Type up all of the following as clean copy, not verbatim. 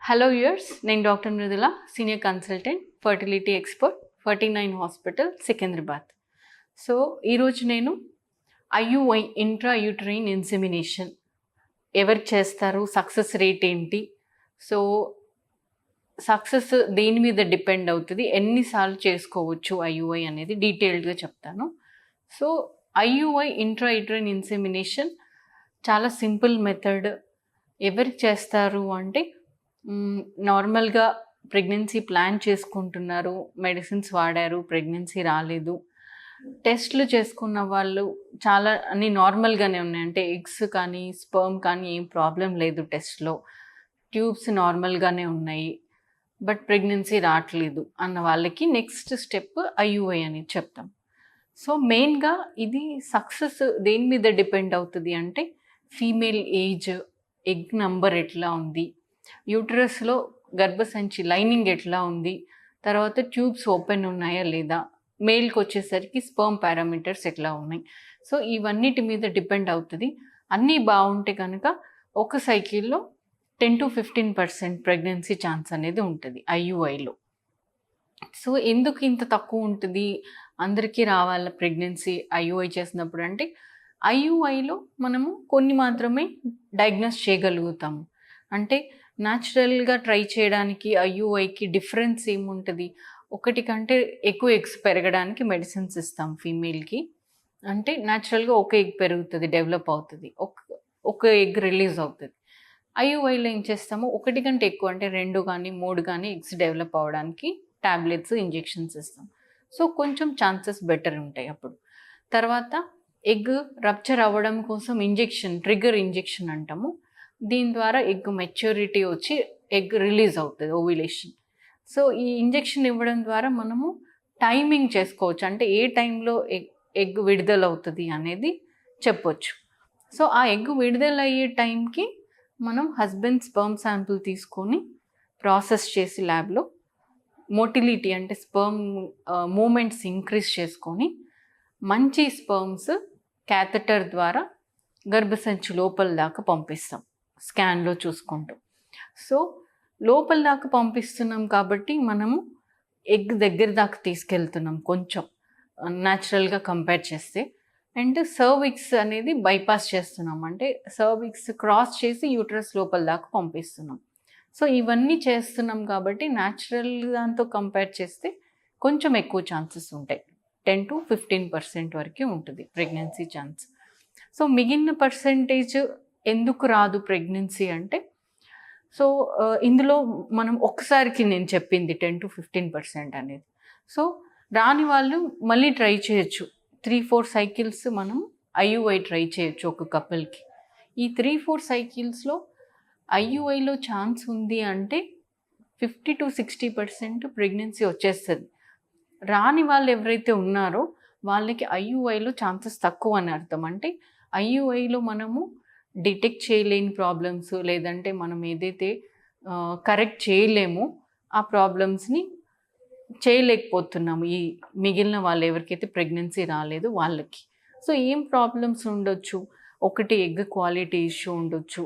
Hello viewers, నేను doctor Mrudula, senior consultant, fertility expert, 49 hospital, Secunderabad. So ఈరోజు నేను IUI ఇంట్రా యూటరైన్ ఇన్సెమినేషన్ ఎవరు చేస్తారు, సక్సెస్ రేట్ ఏంటి, సో సక్సెస్ దేని మీద డిపెండ్ అవుతుంది, ఎన్నిసార్లు చేసుకోవచ్చు IUI అనేది డీటెయిల్డ్గా చెప్తాను. So IUI intra uterine insemination చాలా సింపుల్ మెథడ్. ఎవరు చేస్తారు అంటే నార్మల్గా ప్రెగ్నెన్సీ ప్లాన్ చేసుకుంటున్నారు, మెడిసిన్స్ వాడారు, ప్రెగ్నెన్సీ రాలేదు, టెస్ట్లు చేసుకున్న వాళ్ళు చాలా అన్నీ నార్మల్గానే ఉన్నాయి. అంటే ఎగ్స్ కానీ స్పర్మ్ కానీ ఏం ప్రాబ్లం లేదు, టెస్ట్లో ట్యూబ్స్ నార్మల్గానే ఉన్నాయి, బట్ ప్రెగ్నెన్సీ రావట్లేదు అన్న వాళ్ళకి నెక్స్ట్ స్టెప్ IUI అనేది చెప్తాం. సో మెయిన్గా ఇది సక్సెస్ దేని మీద డిపెండ్ అవుతుంది అంటే ఫీమేల్ ఏజ్, ఎగ్ నంబర్ ఎట్లా ఉంది, యూటరస్లో గర్భసంచి లైనింగ్ ఎట్లా ఉంది, తర్వాత ట్యూబ్స్ ఓపెన్ ఉన్నాయా లేదా, మేల్కి వచ్చేసరికి స్పర్మ్ పారామీటర్స్ ఎట్లా ఉన్నాయి. సో ఇవన్నిటి మీద డిపెండ్ అవుతుంది. అన్నీ బాగుంటే కనుక ఒక సైకిల్లో 10 to 15% ప్రెగ్నెన్సీ ఛాన్స్ అనేది ఉంటుంది IUIలో. సో ఎందుకు ఇంత తక్కువ ఉంటుంది, అందరికీ రావాల ప్రెగ్నెన్సీ IUI చేసినప్పుడు అంటే IUIలో మనము కొన్ని మాత్రమే డయాగ్నోస్ చేయగలుగుతాము. అంటే న్యాచురల్గా ట్రై చేయడానికి IUIకి డిఫరెన్స్ ఏముంటుంది, ఒకటి కంటే ఎక్కువ ఎగ్స్ పెరగడానికి మెడిసిన్స్ ఇస్తాం ఫీమేల్కి. అంటే న్యాచురల్గా ఒక ఎగ్ పెరుగుతుంది, డెవలప్ అవుతుంది, ఒక ఎగ్ రిలీజ్ అవుతుంది. IUIలో ఏం చేస్తాము, ఒకటి కంటే ఎక్కువ అంటే 2 కానీ 3 కానీ ఎగ్స్ డెవలప్ అవ్వడానికి టాబ్లెట్స్, ఇంజెక్షన్స్ ఇస్తాం. సో కొంచెం ఛాన్సెస్ బెటర్ ఉంటాయి అప్పుడు. తర్వాత ఎగ్ రప్చర్ అవ్వడం కోసం ఇంజెక్షన్, ట్రిగర్ ఇంజెక్షన్ అంటాము. దీని ద్వారా ఎగ్ మెచ్యూరిటీ వచ్చి ఎగ్ రిలీజ్ అవుతుంది, ఓవ్యులేషన్. సో ఈ ఇంజెక్షన్ ఇవ్వడం ద్వారా మనము టైమింగ్ చేసుకోవచ్చు, అంటే ఏ టైంలో ఎగ్ విడుదల అవుతుంది అనేది చెప్పొచ్చు. సో ఆ ఎగ్ విడుదల అయ్యే టైంకి మనం హస్బెండ్ స్పర్మ్ శాంపుల్ తీసుకొని ప్రాసెస్ చేసి ల్యాబ్లో మోటిలిటీ అంటే స్పర్మ్ మూమెంట్స్ ఇంక్రీజ్ చేసుకొని మంచి స్పర్మ్స్ క్యాథెటర్ ద్వారా గర్భసంచి లోపల దాకా పంపిస్తాం, స్కాన్లో చూసుకుంటూ. సో లోపల దాకా పంపిస్తున్నాం కాబట్టి మనము ఎగ్ దగ్గర దాకా తీసుకెళ్తున్నాం కొంచెం న్యాచురల్గా కంపేర్ చేస్తే. అండ్ సర్విక్స్ అనేది బైపాస్ చేస్తున్నాం, అంటే సర్విక్స్ క్రాస్ చేసి యూటరస్ లోపల దాకా పంపిస్తున్నాం. సో ఇవన్నీ చేస్తున్నాం కాబట్టి న్యాచురల్ దాంతో కంపేర్ చేస్తే కొంచెం ఎక్కువ ఛాన్సెస్ ఉంటాయి, 10 to 15% వరకు ఉంటుంది ప్రెగ్నెన్సీ ఛాన్స్. సో మిగిలిన పర్సెంటేజ్ ఎందుకు రాదు ప్రెగ్నెన్సీ అంటే, సో ఇందులో మనం ఒక్కసారికి నేను చెప్పింది 10 to 15% అనేది. సో రాని వాళ్ళు మళ్ళీ ట్రై చేయొచ్చు, 3-4 సైకిల్స్ మనం IUI ట్రై చేయొచ్చు ఒక కపుల్కి. ఈ 3-4 సైకిల్స్లో IUIలో ఛాన్స్ ఉంది అంటే 50 to 60% ప్రెగ్నెన్సీ వచ్చేస్తుంది. రాని వాళ్ళు ఎవరైతే ఉన్నారో వాళ్ళకి IUIలో ఛాన్సెస్ తక్కువ అని అర్థం. అంటే IUIలో మనము డిటెక్ట్ చేయలేని ప్రాబ్లమ్స్, లేదంటే మనం ఏదైతే కరెక్ట్ చేయలేమో ఆ ప్రాబ్లమ్స్ని చేయలేకపోతున్నాము ఈ మిగిలిన వాళ్ళు ఎవరికైతే ప్రెగ్నెన్సీ రాలేదు వాళ్ళకి. సో ఏం ప్రాబ్లమ్స్ ఉండొచ్చు, ఒకటి ఎగ్ క్వాలిటీ ఇష్యూ ఉండొచ్చు,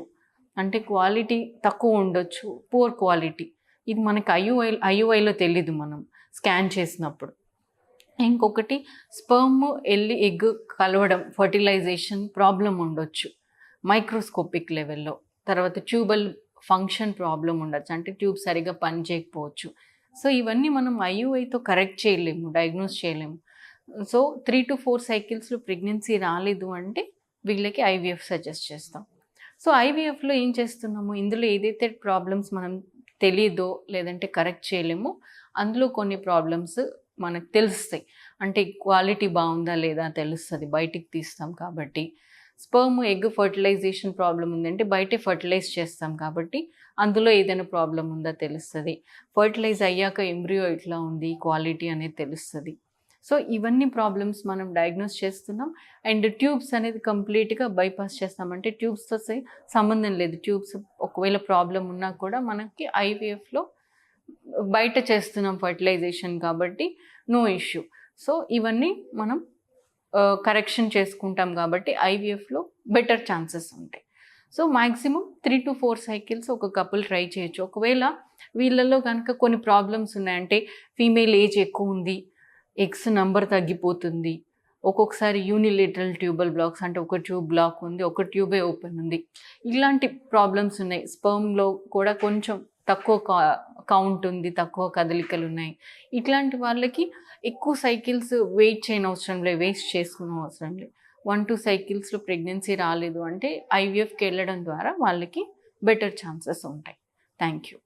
అంటే క్వాలిటీ తక్కువ ఉండొచ్చు, పూర్ క్వాలిటీ. ఇది మనకి IUIలో తెలీదు మనం స్కాన్ చేసినప్పుడు. ఇంకొకటి స్పర్మ్ వెళ్ళి ఎగ్ కలవడం, ఫర్టిలైజేషన్ ప్రాబ్లం ఉండొచ్చు మైక్రోస్కోపిక్ లెవెల్లో. తర్వాత ట్యూబల్ ఫంక్షన్ ప్రాబ్లం ఉండొచ్చు, అంటే ట్యూబ్ సరిగా పని చేయకపోవచ్చు. సో ఇవన్నీ మనం IUIతో కరెక్ట్ చేయలేము, డయాగ్నోస్ చేయలేము. సో 3 to 4 సైకిల్స్లో ప్రెగ్నెన్సీ రాలేదు అంటే వీళ్ళకి IVF సజెస్ట్ చేస్తాం. సో IVFలో ఏం చేస్తున్నాము, ఇందులో ఏదైతే ప్రాబ్లమ్స్ మనం తెలీదో లేదంటే కరెక్ట్ చేయలేమో అందులో కొన్ని ప్రాబ్లమ్స్ మనకు తెలుస్తాయి. అంటే క్వాలిటీ బాగుందా లేదా తెలుస్తుంది, బయటికి తీస్తాం కాబట్టి. స్పర్మ్ ఎగ్ ఫర్టిలైజేషన్ ప్రాబ్లం ఉందంటే బయటే ఫర్టిలైజ్ చేస్తాం కాబట్టి అందులో ఏదైనా ప్రాబ్లం ఉందా తెలుస్తుంది. ఫర్టిలైజ్ అయ్యాక ఎంబ్రియో ఎట్లా ఉంది, క్వాలిటీ అనేది తెలుస్తుంది. సో ఇవన్నీ ప్రాబ్లమ్స్ మనం డయాగ్నోస్ చేస్తున్నాం. అండ్ ట్యూబ్స్ అనేది కంప్లీట్గా బైపాస్ చేస్తామంటే ట్యూబ్స్తో సంబంధం లేదు. ట్యూబ్స్ ఒకవేళ ప్రాబ్లం ఉన్నా కూడా మనకి IVFలో బయట చేస్తున్నాం ఫర్టిలైజేషన్ కాబట్టి నో ఇష్యూ. సో ఇవన్నీ మనం కరెక్షన్ చేసుకుంటాం కాబట్టి IVFలో బెటర్ ఛాన్సెస్ ఉంటాయి. సో మ్యాక్సిమం 3 to 4 సైకిల్స్ ఒక కపుల్ ట్రై చేయొచ్చు. ఒకవేళ వీళ్ళలో కనుక కొన్ని ప్రాబ్లమ్స్ ఉన్నాయంటే ఫీమేల్ ఏజ్ ఎక్కువ ఉంది, ఎగ్స్ నంబర్ తగ్గిపోతుంది, ఒక్కొక్కసారి యూనిలేటరల్ ట్యూబల్ బ్లాక్స్ అంటే ఒక ట్యూబ్ బ్లాక్ ఉంది, ఒక ట్యూబే ఓపెన్ ఉంది, ఇలాంటి ప్రాబ్లమ్స్ ఉన్నాయి. స్పర్మ్లో కూడా కొంచెం తక్కువ కౌంట్ ఉంది, తక్కువ కదలికలు ఉన్నాయి. ఇట్లాంటి వాళ్ళకి ఎక్కువ సైకిల్స్ వెయిట్ చేయని అవసరం లేదు, వేస్ట్ చేసుకునే అవసరం లేదు. 1-2 సైకిల్స్లో ప్రెగ్నెన్సీ రాలేదు అంటే ఐవీఎఫ్కి వెళ్ళడం ద్వారా వాళ్ళకి బెటర్ ఛాన్సెస్ ఉంటాయి. Thank you.